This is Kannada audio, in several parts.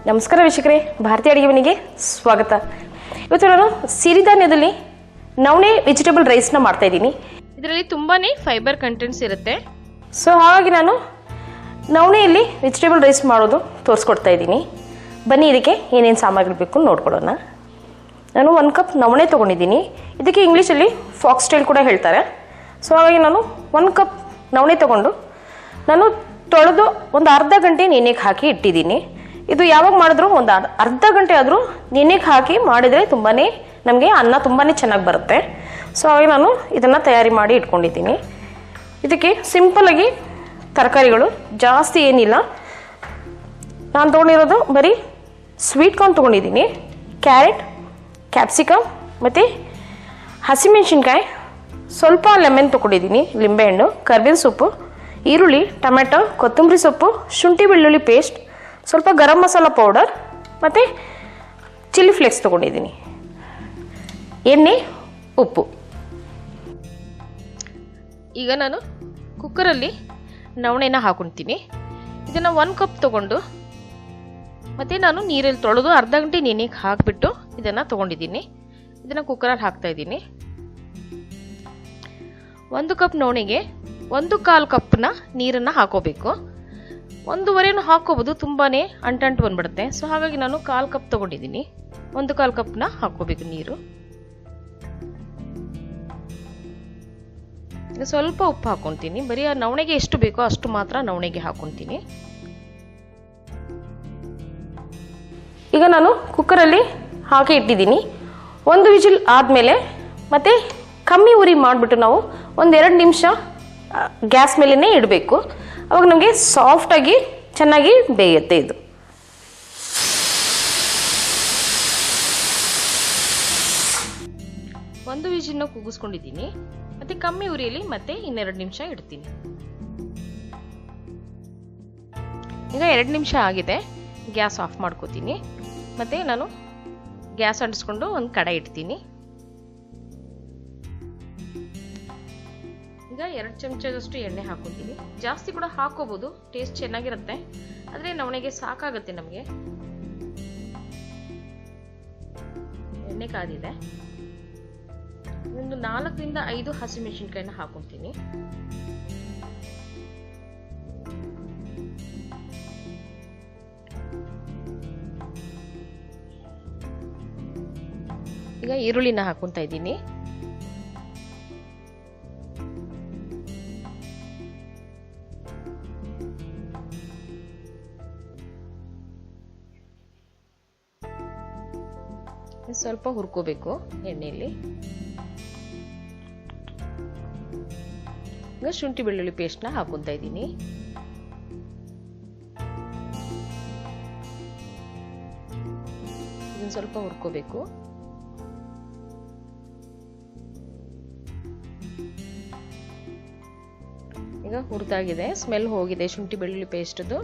ನಮಸ್ಕಾರ ವೀಕ್ಷಕರೇ, ಭಾರತೀಯ ಅಡುಗೆ ಮನೆಗೆ ಸ್ವಾಗತ. ಇವತ್ತು ನಾನು ಸಿರಿಧಾನ್ಯದಲ್ಲಿ ನವಣೆ ವೆಜಿಟೇಬಲ್ ರೈಸ್ನ ಮಾಡ್ತಾ ಇದ್ದೀನಿ. ಇದರಲ್ಲಿ ತುಂಬಾನೇ ಫೈಬರ್ ಕಂಟೆಂಟ್ಸ್ ಇರುತ್ತೆ. ಸೊ ಹಾಗಾಗಿ ನಾನು ನವಣೆಯಲ್ಲಿ ವೆಜಿಟೇಬಲ್ ರೈಸ್ ಮಾಡೋದು ತೋರಿಸ್ಕೊಡ್ತಾ ಇದ್ದೀನಿ. ಬನ್ನಿ ಇದಕ್ಕೆ ಏನೇನು ಸಾಮಗ್ರಿ ಬೇಕು ನೋಡ್ಕೊಳ್ಳೋಣ. ನಾನು 1 ಕಪ್ ನವಣೆ ತೊಗೊಂಡಿದ್ದೀನಿ. ಇದಕ್ಕೆ ಇಂಗ್ಲೀಷಲ್ಲಿ ಫಾಕ್ಸ್ಟೈಲ್ ಕೂಡ ಹೇಳ್ತಾರೆ. ಸೊ ಹಾಗಾಗಿ ನಾನು 1 ಕಪ್ ನವಣೆ ತೊಗೊಂಡು ನಾನು ತೊಳೆದು ಒಂದು ಅರ್ಧ ಗಂಟೆ ನೆನೆಗೆ ಹಾಕಿ ಇಟ್ಟಿದ್ದೀನಿ. ಇದು ಯಾವಾಗ ಮಾಡಿದ್ರು ಒಂದು ಅರ್ಧ ಗಂಟೆ ಆದರೂ ನೆನೆಗೆ ಹಾಕಿ ಮಾಡಿದರೆ ತುಂಬಾ ನಮಗೆ ಅನ್ನ ತುಂಬಾ ಚೆನ್ನಾಗಿ ಬರುತ್ತೆ. ಸೊ ಹಾಗೆ ನಾನು ಇದನ್ನು ತಯಾರಿ ಮಾಡಿ ಇಟ್ಕೊಂಡಿದ್ದೀನಿ. ಇದಕ್ಕೆ ಸಿಂಪಲಾಗಿ ತರಕಾರಿಗಳು ಜಾಸ್ತಿ ಏನಿಲ್ಲ. ನಾನು ತೊಗೊಂಡಿರೋದು ಬರೀ ಸ್ವೀಟ್ ಕಾರ್ನ್ ತೊಗೊಂಡಿದ್ದೀನಿ, ಕ್ಯಾರೆಟ್, ಕ್ಯಾಪ್ಸಿಕಮ್ ಮತ್ತು ಹಸಿಮೆಣಸಿನ್ಕಾಯಿ, ಸ್ವಲ್ಪ ಲೆಮನ್ ತೊಗೊಂಡಿದ್ದೀನಿ, ಲಿಂಬೆಹಣ್ಣು, ಕರ್ಬೇವಿನ ಸೊಪ್ಪು, ಈರುಳ್ಳಿ, ಟೊಮೆಟೊ, ಕೊತ್ತಂಬರಿ ಸೊಪ್ಪು, ಶುಂಠಿ ಬೆಳ್ಳುಳ್ಳಿ ಪೇಸ್ಟ್, ಸ್ವಲ್ಪ ಗರಂ ಮಸಾಲ ಪೌಡರ್ ಮತ್ತು ಚಿಲ್ಲಿ ಫ್ಲೇಕ್ಸ್ ತೊಗೊಂಡಿದ್ದೀನಿ, ಎಣ್ಣೆ, ಉಪ್ಪು. ಈಗ ನಾನು ಕುಕ್ಕರಲ್ಲಿ ನವಣೆನ ಹಾಕೊಳ್ತೀನಿ. ಇದನ್ನು 1 ಕಪ್ ತೊಗೊಂಡು ಮತ್ತು ನಾನು ನೀರಲ್ಲಿ ತೊಳೆದು ಅರ್ಧ ಗಂಟೆ ನೆನೆಗೆ ಹಾಕಿಬಿಟ್ಟು ಇದನ್ನು ತೊಗೊಂಡಿದ್ದೀನಿ. ಇದನ್ನು ಕುಕ್ಕರಲ್ಲಿ ಹಾಕ್ತಾ ಇದ್ದೀನಿ. 1 ಕಪ್ ನವಣೆಗೆ 1/4 ಕಪ್ನ ನೀರನ್ನು ಹಾಕೋಬೇಕು. 1/2 ಹಾಕೋಬೋದು, ತುಂಬಾ ಅಂಟಂಟು ಬಂದ್ಬಿಡುತ್ತೆ. ಸೊ ಹಾಗಾಗಿ ನಾನು 1/4 ಕಪ್ ತೊಗೊಂಡಿದ್ದೀನಿ. 1/4 ಕಪ್ನ ಹಾಕೋಬೇಕು ನೀರು. ಈಗ ಸ್ವಲ್ಪ ಉಪ್ಪು ಹಾಕೊತೀನಿ. ಬರೀ ಆ ನವಣೆಗೆ ಎಷ್ಟು ಬೇಕೋ ಅಷ್ಟು ಮಾತ್ರ ನವಣೆಗೆ ಹಾಕೊತೀನಿ. ಈಗ ನಾನು ಕುಕ್ಕರಲ್ಲಿ ಹಾಕಿ ಇಟ್ಟಿದ್ದೀನಿ. 1 ವಿಜಿಲ್ ಆದಮೇಲೆ ಮತ್ತೆ ಕಮ್ಮಿ ಉರಿ ಮಾಡಿಬಿಟ್ಟು ನಾವು 1-2 ನಿಮಿಷ ಗ್ಯಾಸ್ ಮೇಲೇ ಇಡಬೇಕು. ಅವಾಗ ನಮಗೆ ಸಾಫ್ಟಾಗಿ ಚೆನ್ನಾಗಿ ಬೇಯುತ್ತೆ. ಇದು ಒಂದು ವಿಜಿಲ್ನ ಕೂಗಿಸ್ಕೊಂಡಿದ್ದೀನಿ. ಮತ್ತೆ ಕಮ್ಮಿ ಉರಿಯಲ್ಲಿ ಮತ್ತೆ 2 ನಿಮಿಷ ಇಡ್ತೀನಿ. ಈಗ 2 ನಿಮಿಷ ಆಗಿದೆ. ಗ್ಯಾಸ್ ಆಫ್ ಮಾಡ್ಕೋತೀನಿ. ಮತ್ತೆ ನಾನು ಗ್ಯಾಸ್ ಅಂಟಿಸ್ಕೊಂಡು ಒಂದು ಕಡಾಯಿ ಇಡ್ತೀನಿ. ಈಗ 2 ಚಮಚದಷ್ಟು ಎಣ್ಣೆ ಹಾಕೊತೀನಿ. ಜಾಸ್ತಿ ಕೂಡ ಹಾಕೋಬಹುದು, ಟೇಸ್ಟ್ ಚೆನ್ನಾಗಿರುತ್ತೆ. ಆದರೆ ನವಣೆಗೆ ಸಾಕಾಗುತ್ತೆ ನಮಗೆ. ಎಣ್ಣೆ ಕಾದಿದೆ. ಒಂದು 4ರಿಂದ 5 ಹಸಿಮೆಣಸಿನ್ಕಾಯಿನ ಹಾಕೊತೀನಿ. ಈಗ ಈರುಳ್ಳಿನ ಹಾಕೊಂತ ಇದ್ದೀನಿ. ಸ್ವಲ್ಪ ಹುರ್ಕೋಬೇಕು ಎಣ್ಣೆಯಲ್ಲಿ. ಈಗ ಶುಂಠಿ ಬೆಳ್ಳುಳ್ಳಿ ಪೇಸ್ಟ್ನ ಹಾಕೊಂತ ಇದ್ದೀನಿ. ಇದನ್ನ ಸ್ವಲ್ಪ ಹುರ್ಕೋಬೇಕು. ಈಗ ಹುರಿದಾಗಿದೆ, ಸ್ಮೆಲ್ ಹೋಗಿದೆ ಶುಂಠಿ ಬೆಳ್ಳುಳ್ಳಿ ಪೇಸ್ಟ್ದು.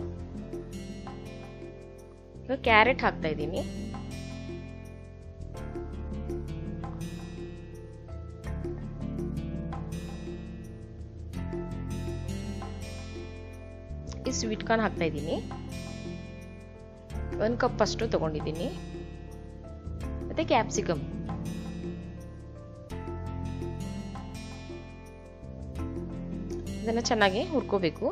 ಈಗ ಕ್ಯಾರೆಟ್ ಹಾಕ್ತಾ ಇದ್ದೀನಿ. ಈ ಸ್ವೀಟ್ ಕಾರ್ನ್ ಹಾಕ್ತಾ ಇದ್ದೀನಿ. 1 ಕಪ್ ಅಷ್ಟು ತಗೊಂಡಿದ್ದೀನಿ. ಮತ್ತೆ ಕ್ಯಾಪ್ಸಿಕಮ್, ಇದನ್ನ ಚೆನ್ನಾಗಿ ಹುರ್ಕೋಬೇಕು.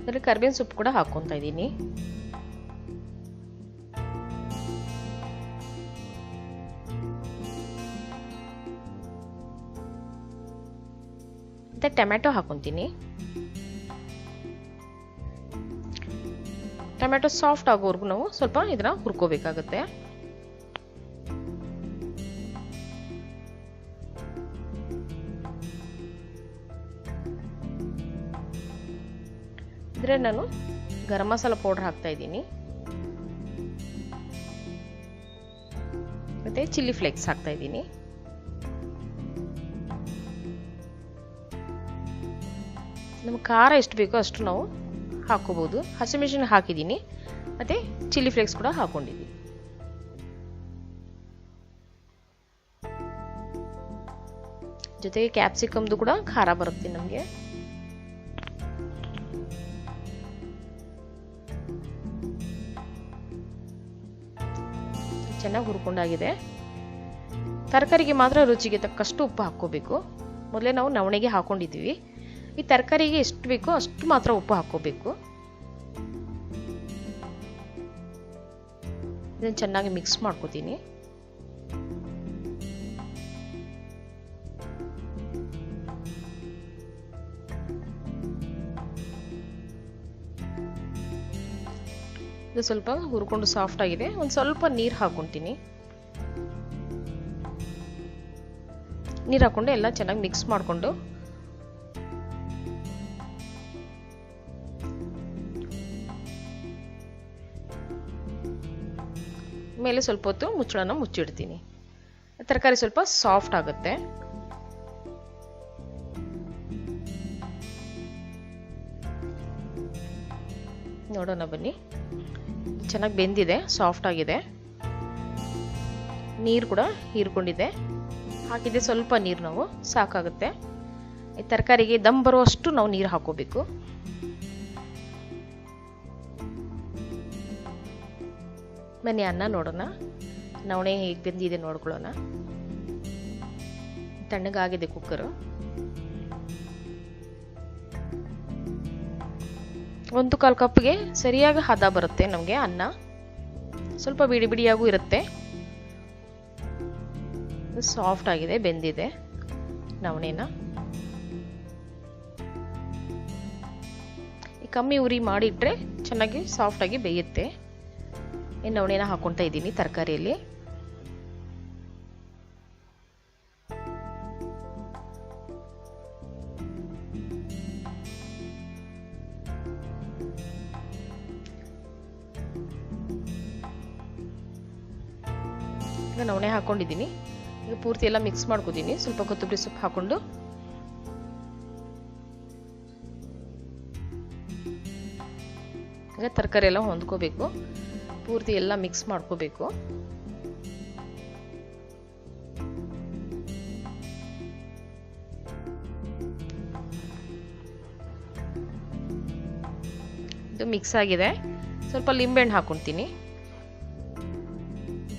ಇದರಲ್ಲಿ ಕರ್ಬೇವಿನ ಸೊಪ್ಪು ಕೂಡ ಹಾಕೊಂತ ಇದ್ದೀನಿ. ಮತ್ತೆ ಟೊಮೆಟೊ ಹಾಕೊಂತೀನಿ. ಟೊಮೆಟೊ ಸಾಫ್ಟ್ ಆಗೋವರೆಗೂ ನಾವು ಸ್ವಲ್ಪ ಇದನ್ನ ಹುರ್ಕೋಬೇಕಾಗುತ್ತೆ. ಇದ್ರೆ ನಾನು ಗರಂ ಮಸಾಲ ಪೌಡರ್ ಹಾಕ್ತಾ ಇದ್ದೀನಿ. ಮತ್ತೆ ಚಿಲ್ಲಿ ಫ್ಲೇಕ್ಸ್ ಹಾಕ್ತಾ ಇದ್ದೀನಿ. ನಮಗೆ ಖಾರ ಎಷ್ಟು ಬೇಕೋ ಅಷ್ಟು ನಾವು ಹಾಕೋಬಹುದು. ಹಸಿಮೆಣಸಿನ ಹಾಕಿದ್ದೀನಿ, ಮತ್ತು ಚಿಲ್ಲಿ ಫ್ಲೇಕ್ಸ್ ಕೂಡ ಹಾಕೊಂಡಿದ್ದೀನಿ. ಜೊತೆಗೆ ಕ್ಯಾಪ್ಸಿಕಮ್ದು ಕೂಡ ಖಾರ ಬರುತ್ತೆ ನಮಗೆ. ಚೆನ್ನಾಗಿ ಹುರ್ಕೊಂಡಾಗಿದೆ. ತರಕಾರಿಗೆ ಮಾತ್ರ ರುಚಿಗೆ ತಕ್ಕಷ್ಟು ಉಪ್ಪು ಹಾಕ್ಕೋಬೇಕು. ಮೊದಲೇ ನಾವು ನವಣೆಗೆ ಹಾಕೊಂಡಿದ್ದೀವಿ. ಈ ತರಕಾರಿಗೆ ಎಷ್ಟು ಬೇಕೋ ಅಷ್ಟು ಮಾತ್ರ ಉಪ್ಪು ಹಾಕ್ಕೋಬೇಕು. ಇದನ್ನು ಚೆನ್ನಾಗಿ ಮಿಕ್ಸ್ ಮಾಡ್ಕೋತೀನಿ. ಇದು ಸ್ವಲ್ಪ ಹುರ್ಕೊಂಡು ಸಾಫ್ಟ್ ಆಗಿದೆ. ಒಂದು ಸ್ವಲ್ಪ ನೀರು ಹಾಕ್ಕೊಂತೀನಿ. ನೀರು ಹಾಕ್ಕೊಂಡು ಎಲ್ಲ ಚೆನ್ನಾಗಿ ಮಿಕ್ಸ್ ಮಾಡಿಕೊಂಡು ಮೇಲೆ ಸ್ವಲ್ಪ ಹೊತ್ತು ಮುಚ್ಚಳನ ಮುಚ್ಚಿಡ್ತೀನಿ. ತರಕಾರಿ ಸ್ವಲ್ಪ ಸಾಫ್ಟ್ ಆಗುತ್ತೆ. ನೋಡೋಣ ಬನ್ನಿ. ಚೆನ್ನಾಗಿ ಬೆಂದಿದೆ, ಸಾಫ್ಟ್ ಆಗಿದೆ. ನೀರು ಕೂಡ ಹೀರ್ಕೊಂಡಿದೆ. ಹಾಕಿದೆ ಸ್ವಲ್ಪ ನೀರು ನಾವು ಸಾಕಾಗುತ್ತೆ. ಈ ತರಕಾರಿಗೆ ದಮ್ ಬರುವಷ್ಟು ನಾವು ನೀರು ಹಾಕೋಬೇಕು. ಬನ್ನಿ ಅನ್ನ ನೋಡೋಣ. ನವಣೆ ಹೇಗೆ ಬೆಂದಿದೆ ನೋಡ್ಕೊಳ್ಳೋಣ. ತಣ್ಣಗಾಗಿದೆ ಕುಕ್ಕರು. 1/4 ಕಪ್ಗೆ ಸರಿಯಾಗಿ ಹದ ಬರುತ್ತೆ ನಮಗೆ ಅನ್ನ. ಸ್ವಲ್ಪ ಬಿಡಿ ಬಿಡಿಯಾಗೂ ಇರುತ್ತೆ. ಸಾಫ್ಟ್ ಆಗಿದೆ, ಬೆಂದಿದೆ ನವಣೆನ. ಕಮ್ಮಿ ಉರಿ ಮಾಡಿಟ್ರೆ ಚೆನ್ನಾಗಿ ಸಾಫ್ಟ್ ಆಗಿ ಬೇಯುತ್ತೆ. ಈ ನವಣೆನ ಹಾಕೊಳ್ತಾ ಇದ್ದೀನಿ ತರಕಾರಿಯಲ್ಲಿ. ಈಗ ನವಣೆ ಹಾಕೊಂಡಿದ್ದೀನಿ. ಈಗ ಪೂರ್ತಿ ಎಲ್ಲ ಮಿಕ್ಸ್ ಮಾಡ್ಕೋತೀನಿ. ಸ್ವಲ್ಪ ಕೊತ್ತಂಬರಿ ಸೊಪ್ಪು ಹಾಕೊಂಡು ಈಗ ತರಕಾರಿ ಎಲ್ಲ ಹೊಂದ್ಕೋಬೇಕು. ಪೂರ್ತಿ ಎಲ್ಲ ಮಿಕ್ಸ್ ಮಾಡ್ಕೋಬೇಕು. ಇದು ಮಿಕ್ಸ್ ಆಗಿದೆ. ಸ್ವಲ್ಪ ಲಿಂಬೆಹಣ್ಣು ಹಾಕೊಂತೀನಿ.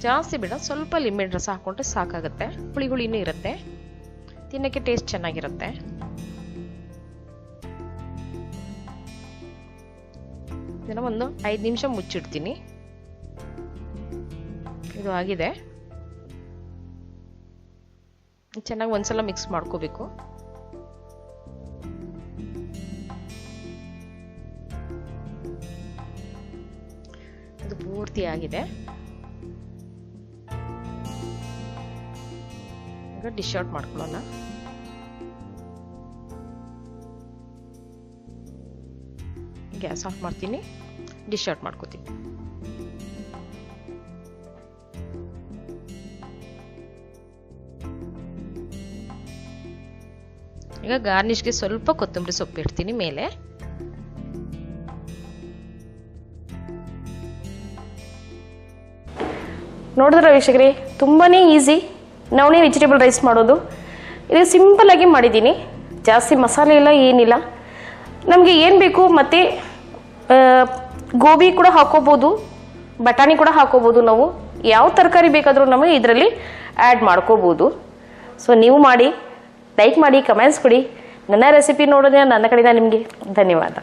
ಜಾಸ್ತಿ ಬೇಡ, ಸ್ವಲ್ಪ ಲಿಂಬೆಹಣ್ಣು ರಸ ಹಾಕೊಂಡ್ರೆ ಸಾಕಾಗುತ್ತೆ. ಹುಳಿ ಹುಳಿನೂ ಇರುತ್ತೆ, ತಿನ್ನಕ್ಕೆ ಟೇಸ್ಟ್ ಚೆನ್ನಾಗಿರುತ್ತೆ. ಇದನ್ನ ಒಂದು 5 ನಿಮಿಷ ಮುಚ್ಚಿಡ್ತೀನಿ. ಇದು ಆಗಿದೆ. ಚೆನ್ನಾಗಿ ಒಂದ್ಸಲ ಮಿಕ್ಸ್ ಮಾಡ್ಕೋಬೇಕು. ಇದು ಪೂರ್ತಿ ಆಗಿದೆ. ಈಗ ಡಿಶ್ ಔಟ್ ಮಾಡ್ಕೊಳ್ಳೋಣ. ಗ್ಯಾಸ್ ಆಫ್ ಮಾಡ್ತೀನಿ. ಡಿಶ್ ಔಟ್ ಮಾಡ್ಕೋತೀನಿ. ಈಗ ಗಾರ್ನಿಷ್ಗೆ ಸ್ವಲ್ಪ ಕೊತ್ತಂಬರಿ ಸೊಪ್ಪು ಇಡ್ತೀನಿ ಮೇಲೆ. ನೋಡಿದ್ರೆ ವೀಕ್ಷಕರೇ, ತುಂಬಾನೇ ಈಸಿ ನವಣೆ ವೆಜಿಟೇಬಲ್ ರೈಸ್ ಮಾಡೋದು. ಇದು ಸಿಂಪಲ್ ಆಗಿ ಮಾಡಿದ್ದೀನಿ. ಜಾಸ್ತಿ ಮಸಾಲೆ ಇಲ್ಲ, ಏನಿಲ್ಲ. ನಮಗೆ ಏನು ಬೇಕು, ಮತ್ತು ಗೋಬಿ ಕೂಡ ಹಾಕೋಬೋದು, ಬಟಾಣಿ ಕೂಡ ಹಾಕೋಬೋದು. ನಾವು ಯಾವ ತರಕಾರಿ ಬೇಕಾದರೂ ನಮಗೆ ಇದರಲ್ಲಿ ಆ್ಯಡ್ ಮಾಡ್ಕೋಬೋದು. ಸೊ ನೀವು ಮಾಡಿ, ಲೈಕ್ ಮಾಡಿ, ಕಮೆಂಟ್ಸ್ ಕೊಡಿ. ನನ್ನ ರೆಸಿಪಿ ನೋಡೋದೇ ನನ್ನ ಕಡೆಯಿಂದ ನಿಮಗೆ ಧನ್ಯವಾದ.